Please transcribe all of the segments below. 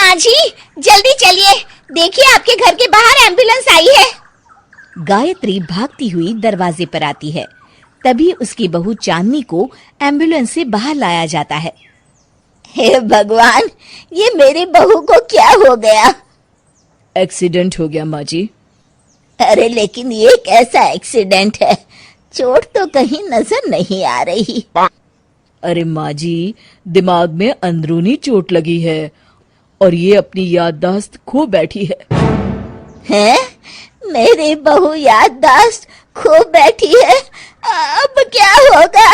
माँ जी जल्दी चलिए, देखिए आपके घर के बाहर एम्बुलेंस आई है। गायत्री भागती हुई दरवाजे पर आती है। तभी उसकी बहू चांदनी को एम्बुलेंस से बाहर लाया जाता है। हे भगवान, ये मेरी बहू को क्या हो गया? एक्सीडेंट हो गया माँ जी। अरे लेकिन ये कैसा एक्सीडेंट है? चोट तो कहीं नजर नहीं आ रही। अरे माँ जी, दिमाग में अंदरूनी चोट लगी है और ये अपनी याददाश्त खो बैठी है। हैं? मेरी बहू याददाश्त खो बैठी है, अब क्या होगा?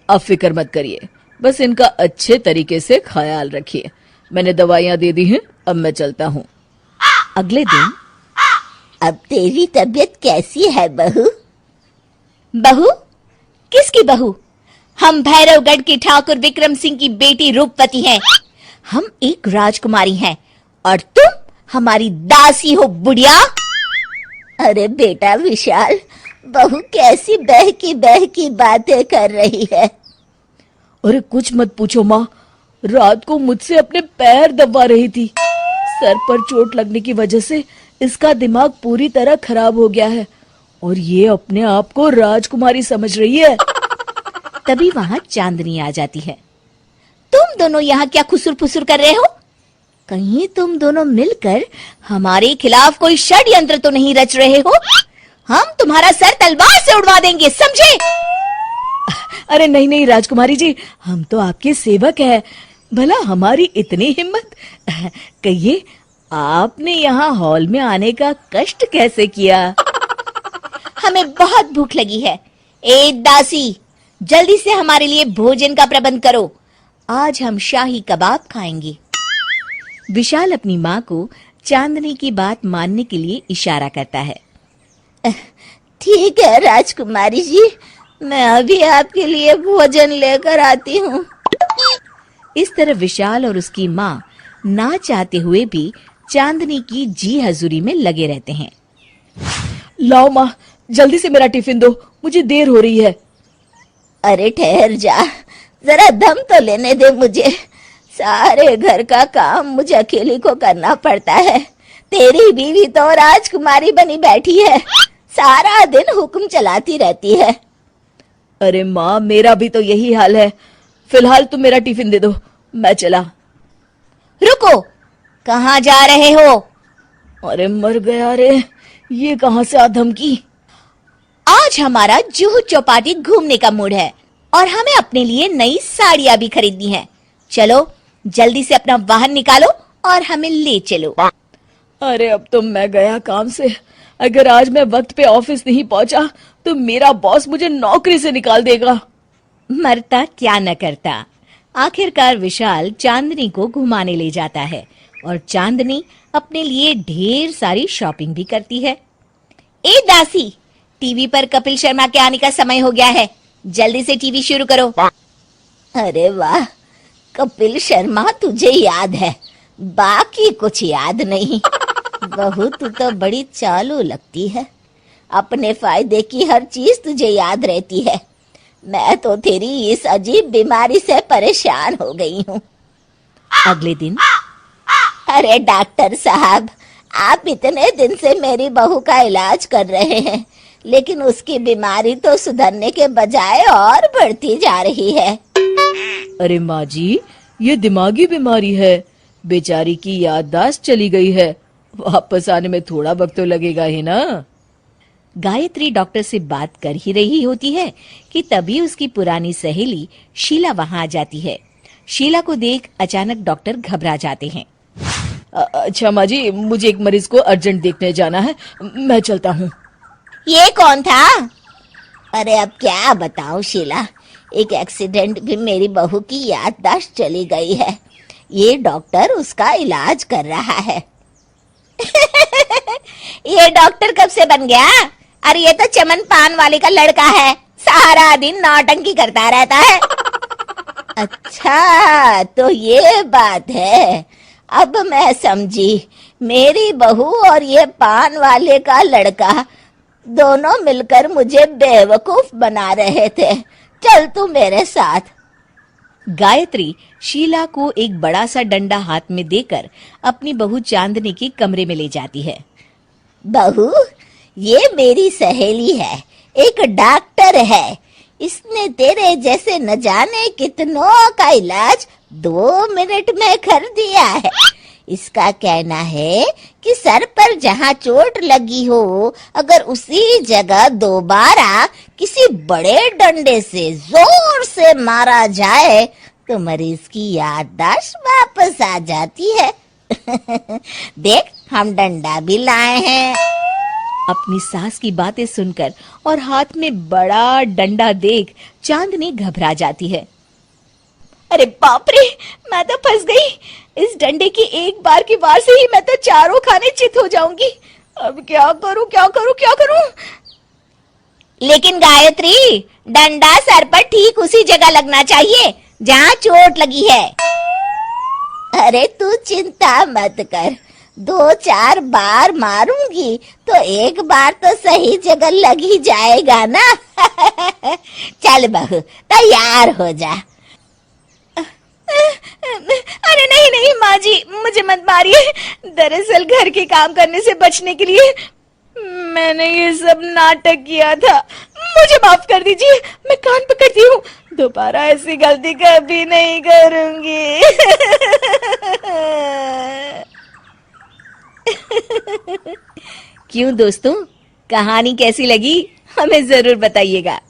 आप फिक्र मत करिए, बस इनका अच्छे तरीके से ख्याल रखिए। मैंने दवाइयाँ दे दी हैं, अब मैं चलता हूँ। अगले दिन अब तेरी तबीयत कैसी है बहू? बहू? किसकी बहू? हम भैरवगढ़ के ठाकुर विक्रम सिंह की बेटी रूपवती हैं। हम एक राजकुमारी हैं और तुम हमारी दासी हो बुढ़िया। अरे बेटा विशाल, बहू कैसी बहकी बातें कर रही है। अरे कुछ मत पूछो माँ, रात को मुझसे अपने पैर दबा रही थी। सर पर चोट लगने की वजह से इसका दिमाग पूरी तरह खराब हो गया है और ये अपने आप को राजकुमारी समझ रही है। तभी वहां चांदनी आ जाती है। तुम दोनों यहाँ क्या खुसुर फुसुर कर रहे हो? कहीं तुम दोनों मिलकर हमारे खिलाफ कोई षड्यंत्र तो नहीं रच रहे हो? हम तुम्हारा सर तलवार से उड़वा देंगे, समझे? अरे नहीं नहीं राजकुमारी जी, हम तो आपके सेवक हैं। भला हमारी इतनी हिम्मत? कहिए, आपने यहाँ हॉल में आने का कष्ट कैसे किया? हमें बहुत भूख लगी है। ए दासी, जल्दी से हमारे लिए भोजन का प्रबंध करो। आज हम शाही कबाब खाएंगे। विशाल अपनी माँ को चांदनी की बात मानने के लिए इशारा करता है। ठीक है राजकुमारी जी, मैं अभी आपके लिए भोजन लेकर आती हूँ। इस तरह विशाल और उसकी माँ ना चाहते हुए भी चांदनी की जी हजूरी में लगे रहते हैं। लाओ माँ, जल्दी से मेरा टिफिन दो, मुझे देर हो रही है। अरे ठहर जा, जरा दम तो लेने दे मुझे। सारे घर का काम मुझे अकेली को करना पड़ता है। तेरी बीवी तो राजकुमारी बनी बैठी है, सारा दिन हुक्म चलाती रहती है। अरे माँ, मेरा भी तो यही हाल है। फिलहाल तुम मेरा टिफिन दे दो, मैं चला। रुको, कहाँ जा रहे हो? अरे मर गया रे, ये कहाँ से आ धमकी? आज हमारा जुहू चौपाटी घूमने का मूड है और हमें अपने लिए नई साड़ियां भी खरीदनी है। चलो जल्दी से अपना वाहन निकालो और हमें ले चलो। अरे अब तो मैं गया काम से। अगर आज मैं वक्त पे ऑफिस नहीं पहुंचा तो मेरा बॉस मुझे नौकरी से निकाल देगा। मरता क्या न करता। आखिरकार विशाल चांदनी को घुमाने ले जाता है और चांदनी अपने लिए ढेर सारी शॉपिंग भी करती है। ए दासी, टीवी पर कपिल शर्मा के आने का समय हो गया है, जल्दी से टीवी शुरू करो। अरे वाह, कपिल शर्मा तुझे याद है, बाकी कुछ याद नहीं। बहू तू तो बड़ी चालू लगती है, अपने फायदे की हर चीज तुझे याद रहती है। मैं तो तेरी इस अजीब बीमारी से परेशान हो गई हूँ। अगले दिन, अरे डॉक्टर साहब, आप इतने दिन से मेरी बहू का इलाज कर रहे हैं, लेकिन उसकी बीमारी तो सुधरने के बजाय और बढ़ती जा रही है। अरे माँ जी, ये दिमागी बीमारी है। बेचारी की याददाश्त चली गई है, वापस आने में थोड़ा वक्त तो लगेगा ही ना। गायत्री डॉक्टर से बात कर ही रही होती है कि तभी उसकी पुरानी सहेली शीला वहां आ जाती है। शीला को देख अचानक डॉक्टर घबरा जाते हैं। अच्छा माँ जी, मुझे एक मरीज को अर्जेंट देखने जाना है, मैं चलता हूँ। ये कौन था? अरे अब क्या बताऊं शीला, एक एक्सीडेंट में मेरी बहू की याददाश्त चली गई है। ये डॉक्टर उसका इलाज कर रहा है। ये डॉक्टर कब से बन गया? अरे ये तो चमन पान वाले का लड़का है, सारा दिन नौटंकी करता रहता है। अच्छा तो ये बात है, अब मैं समझी। मेरी बहू और ये पान वाले का लड़का दोनों मिलकर मुझे बेवकूफ बना रहे थे। चल तू मेरे साथ। गायत्री शीला को एक बड़ा सा डंडा हाथ में देकर अपनी बहू चांदनी के कमरे में ले जाती है। बहू, ये मेरी सहेली है, एक डॉक्टर है। इसने तेरे जैसे न जाने कितनों का इलाज 2 मिनट में कर दिया है। इसका कहना है कि सर पर जहाँ चोट लगी हो, अगर उसी जगह दोबारा किसी बड़े डंडे से जोर से मारा जाए तो मरीज की याददाश्त वापस आ जाती है। देख, हम डंडा भी लाए हैं। अपनी सास की बातें सुनकर और हाथ में बड़ा डंडा देख चांदनी घबरा जाती है। अरे बाप रे, मैं तो फंस गई। इस डंडे की एक बार की वार से ही मैं तो चारों खाने चित हो जाऊंगी। अब क्या करूं, क्या करूं, क्या करूं? लेकिन गायत्री, डंडा सर पर ठीक उसी जगह लगना चाहिए जहाँ चोट लगी है। अरे तू चिंता मत कर, 2-4 बार मारूंगी तो एक बार तो सही जगह लग ही जाएगा ना। चल बहू, तैयार हो जा। अरे नहीं नहीं माँ जी, मुझे मत मारिए। दरअसल घर के काम करने से बचने के लिए मैंने ये सब नाटक किया था। मुझे माफ कर दीजिए, मैं कान पकड़ती हूँ। दोबारा ऐसी गलती कभी नहीं करूंगी। क्यों दोस्तों, कहानी कैसी लगी हमें जरूर बताइएगा।